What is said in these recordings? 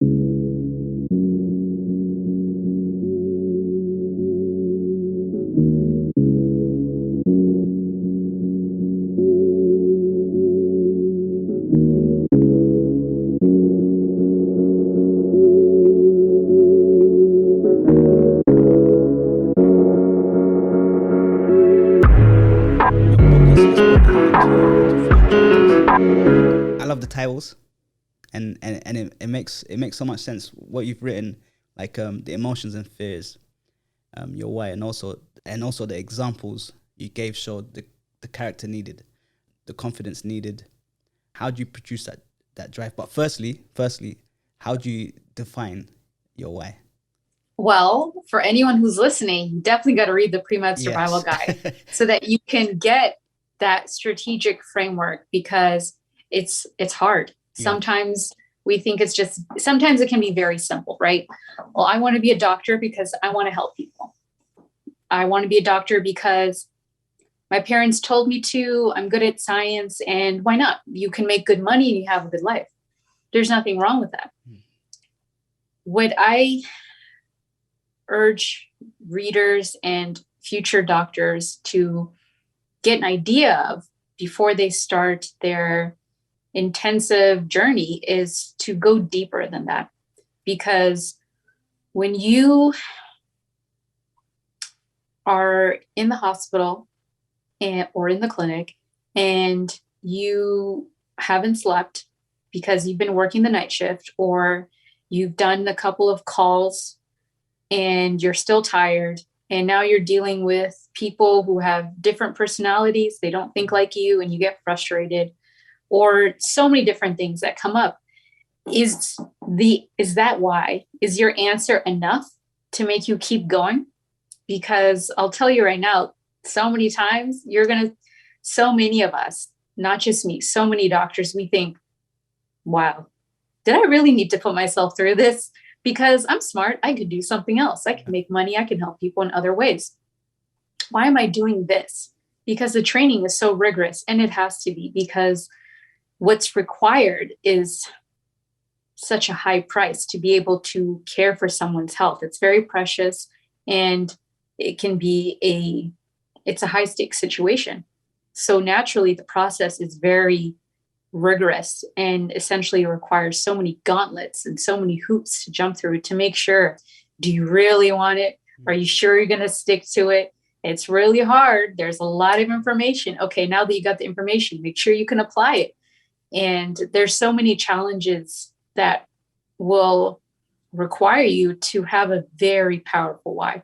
I love the titles, and it makes so much sense what you've written, like the emotions and fears, your why, and also the examples you gave showed the character needed, the confidence needed. How do you produce that drive? But firstly, how do you define your why? Well, for anyone who's listening, you definitely got to read the Pre-Med Survival Guide so that you can get that strategic framework, because it's hard. Sometimes we think sometimes it can be very simple, right? Well, I want to be a doctor because I want to help people. I want to be a doctor because my parents told me to. I'm good at science, and why not? You can make good money and you have a good life. There's nothing wrong with that. What I urge readers and future doctors to get an idea of before they start their intensive journey is to go deeper than that. Because when you are in the hospital or in the clinic and you haven't slept because you've been working the night shift, or you've done a couple of calls and you're still tired, and now you're dealing with people who have different personalities, they don't think like you, and you get frustrated, or so many different things that come up. Is that why? Is your answer enough to make you keep going? Because I'll tell you right now, so many times so many of us, not just me, so many doctors, we think, wow, did I really need to put myself through this? Because I'm smart, I could do something else. I can make money, I can help people in other ways. Why am I doing this? Because the training is so rigorous, and it has to be, because what's required is such a high price to be able to care for someone's health. It's very precious, and it can be it's a high stakes situation. So naturally the process is very rigorous and essentially requires so many gauntlets and so many hoops to jump through to make sure, do you really want it? Are you sure you're going to stick to it? It's really hard. There's a lot of information. Okay, now that you got the information, make sure you can apply it. And there's so many challenges that will require you to have a very powerful why.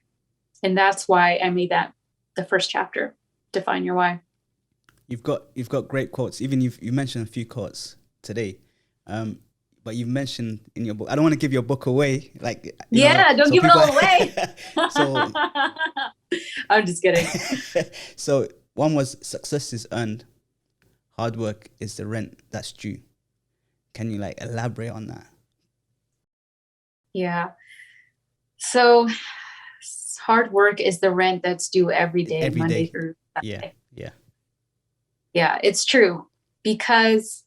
And that's why I made that the first chapter, define your why. You've got great quotes. Even you mentioned a few quotes today, but you've mentioned in your book. I don't want to give your book away, don't give it all away. So I'm just kidding. So one was, success is earned, hard work is the rent that's due. Can you elaborate on that? Yeah. So hard work is the rent that's due every day, Monday through Saturday. Yeah, it's true. Because,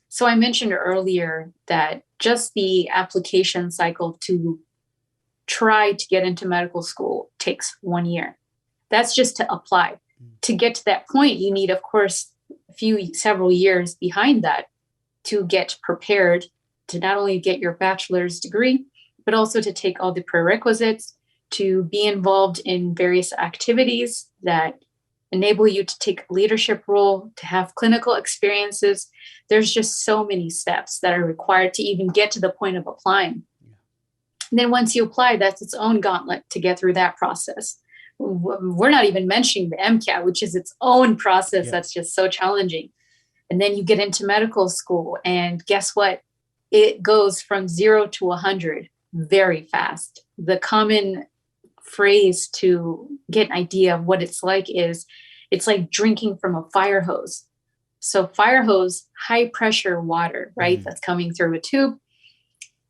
so I mentioned earlier that just the application cycle to try to get into medical school takes 1 year. That's just to apply. To get to that point, you need, of course, several years behind that to get prepared to not only get your bachelor's degree, but also to take all the prerequisites, to be involved in various activities that enable you to take a leadership role, to have clinical experiences. There's just so many steps that are required to even get to the point of applying. And then once you apply, that's its own gauntlet to get through that process. We're not even mentioning the MCAT, which is its own process that's just so challenging. And then you get into medical school, and guess what? It goes from 0 to 100 very fast. The common phrase to get an idea of what it's like is, it's like drinking from a fire hose. So fire hose, high pressure water, right? That's coming through a tube.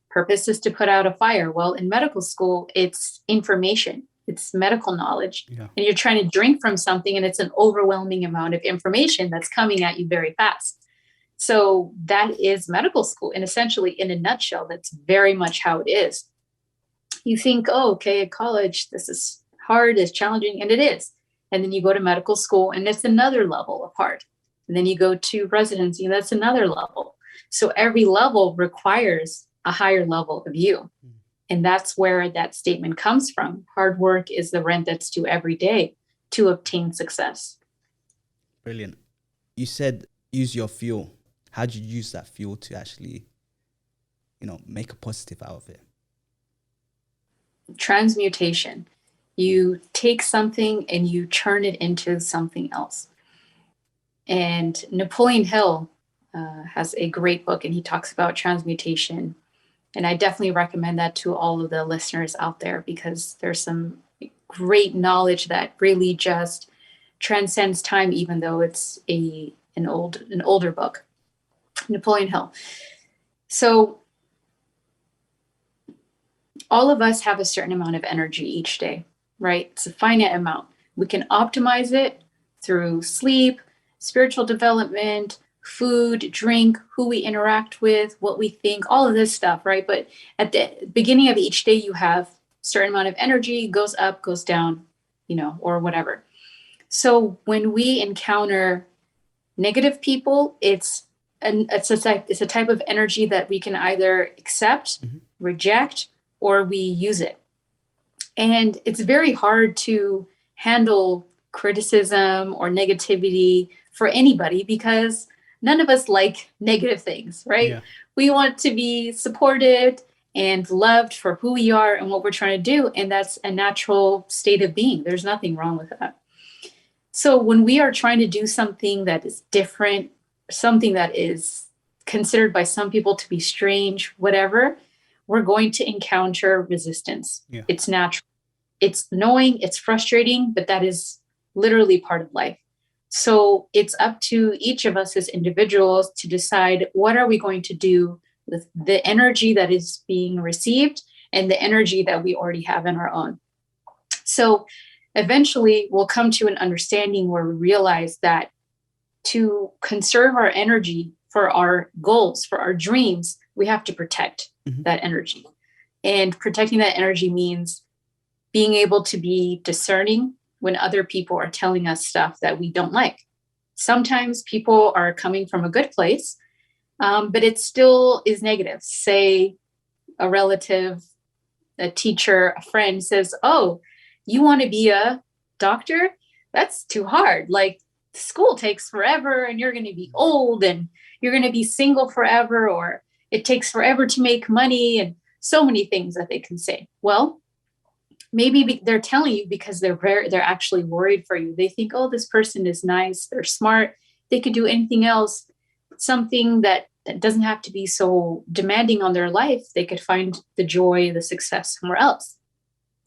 Purpose is to put out a fire. Well, in medical school, it's information. It's medical knowledge. And you're trying to drink from something, and it's an overwhelming amount of information that's coming at you very fast. So that is medical school. And essentially, in a nutshell, that's very much how it is. You think, oh, okay, at college, this is hard, it's challenging, and it is. And then you go to medical school, and it's another level of hard. And then you go to residency, and that's another level. So every level requires a higher level of you. And that's where that statement comes from. Hard work is the rent that's due every day to obtain success. Brilliant. You said use your fuel. How do you use that fuel to actually, make a positive out of it? Transmutation. You take something and you turn it into something else. And Napoleon Hill has a great book, and he talks about transmutation. And I definitely recommend that to all of the listeners out there, because there's some great knowledge that really just transcends time, even though it's an older book. Napoleon Hill. So all of us have a certain amount of energy each day, right? It's a finite amount. We can optimize it through sleep, spiritual development, food, drink, who we interact with, what we think, all of this stuff, right? But at the beginning of each day, you have a certain amount of energy, goes up, goes down, or whatever. So when we encounter negative people, it's a type of energy that we can either accept, reject, or we use it. And it's very hard to handle criticism or negativity for anybody, because none of us like negative things, right? Yeah. We want to be supported and loved for who we are and what we're trying to do. And that's a natural state of being. There's nothing wrong with that. So when we are trying to do something that is different, something that is considered by some people to be strange, whatever, we're going to encounter resistance. Yeah. It's natural. It's annoying, it's frustrating, but that is literally part of life. So it's up to each of us as individuals to decide, what are we going to do with the energy that is being received and the energy that we already have in our own. So eventually we'll come to an understanding where we realize that to conserve our energy for our goals, for our dreams, we have to protect that energy. And protecting that energy means being able to be discerning when other people are telling us stuff that we don't like. Sometimes people are coming from a good place, but it still is negative. Say a relative, a teacher, a friend says, oh, you want to be a doctor? That's too hard. Like, school takes forever, and you're going to be old, and you're going to be single forever, or it takes forever to make money, and so many things that they can say. Well, maybe they're telling you because they're actually worried for you. They think, oh, this person is nice, they're smart, they could do anything else, something that doesn't have to be so demanding on their life. They could find the joy, the success somewhere else.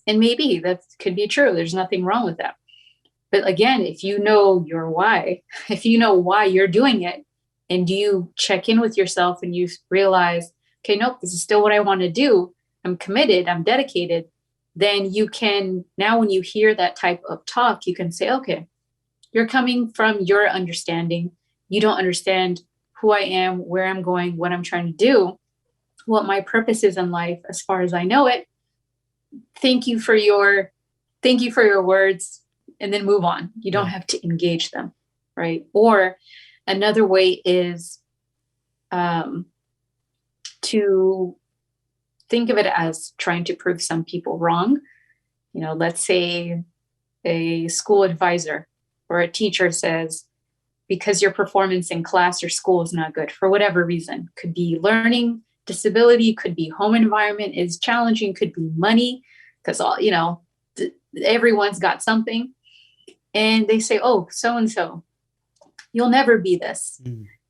And maybe that could be true. There's nothing wrong with that. But again, if you know your why, if you know why you're doing it, and you check in with yourself and you realize, okay, nope, this is still what I want to do, I'm committed, I'm dedicated, then you can, now when you hear that type of talk, you can say, okay, you're coming from your understanding. You don't understand who I am, where I'm going, what I'm trying to do, what my purpose is in life as far as I know it. Thank you for your words, and then move on. You don't have to engage them, right? Or another way is to think of it as trying to prove some people wrong. Let's say a school advisor or a teacher says, because your performance in class or school is not good for whatever reason, could be learning disability, could be home environment is challenging, could be money, because everyone's got something. And they say, oh, so-and-so, you'll never be this.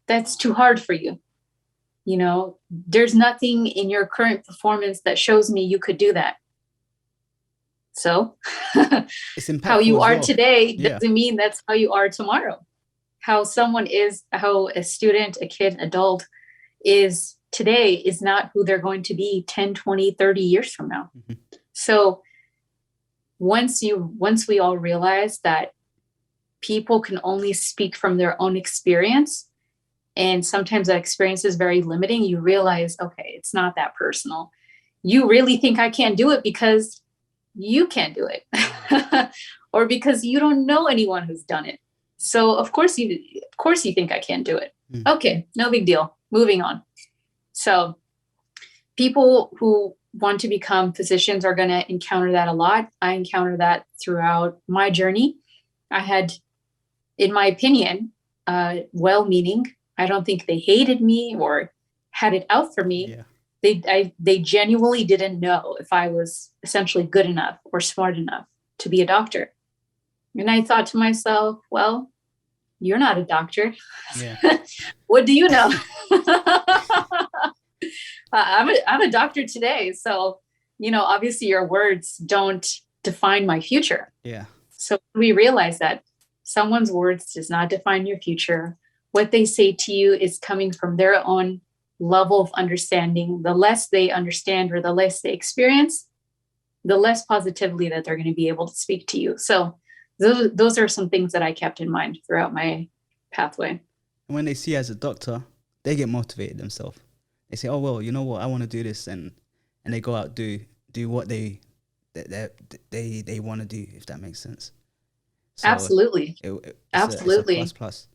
That's too hard for you. There's nothing in your current performance that shows me you could do that. So how you are today doesn't mean that's how you are tomorrow. How a student, a kid, adult is today is not who they're going to be 10, 20, 30 years from now. So once we all realize that people can only speak from their own experience, and sometimes that experience is very limiting, you realize, okay, it's not that personal. You really think I can't do it because you can't do it, or because you don't know anyone who's done it. So of course you think I can't do it. Okay, no big deal. Moving on. So people who want to become physicians are going to encounter that a lot. I encountered that throughout my journey. I had, in my opinion, well-meaning. I don't think they hated me or had it out for me. Yeah. They genuinely didn't know if I was essentially good enough or smart enough to be a doctor. And I thought to myself, well, you're not a doctor. Yeah. What do you know? I'm a doctor today. So, obviously your words don't define my future. Yeah. So we realize that someone's words does not define your future. What they say to you is coming from their own level of understanding. The less they understand or the less they experience, the less positively that they're going to be able to speak to you. So those are some things that I kept in mind throughout my pathway. And when they see you as a doctor, they get motivated themselves. They say, oh, well, you know what, I want to do this. And they go out, do what they want to do, if that makes sense. So absolutely. Absolutely. It's a plus.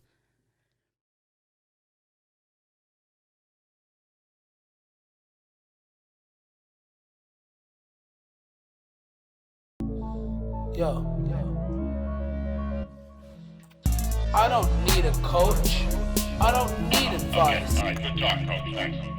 Yo, I don't need a coach. I don't need advice. Good talk, coach. Thanks.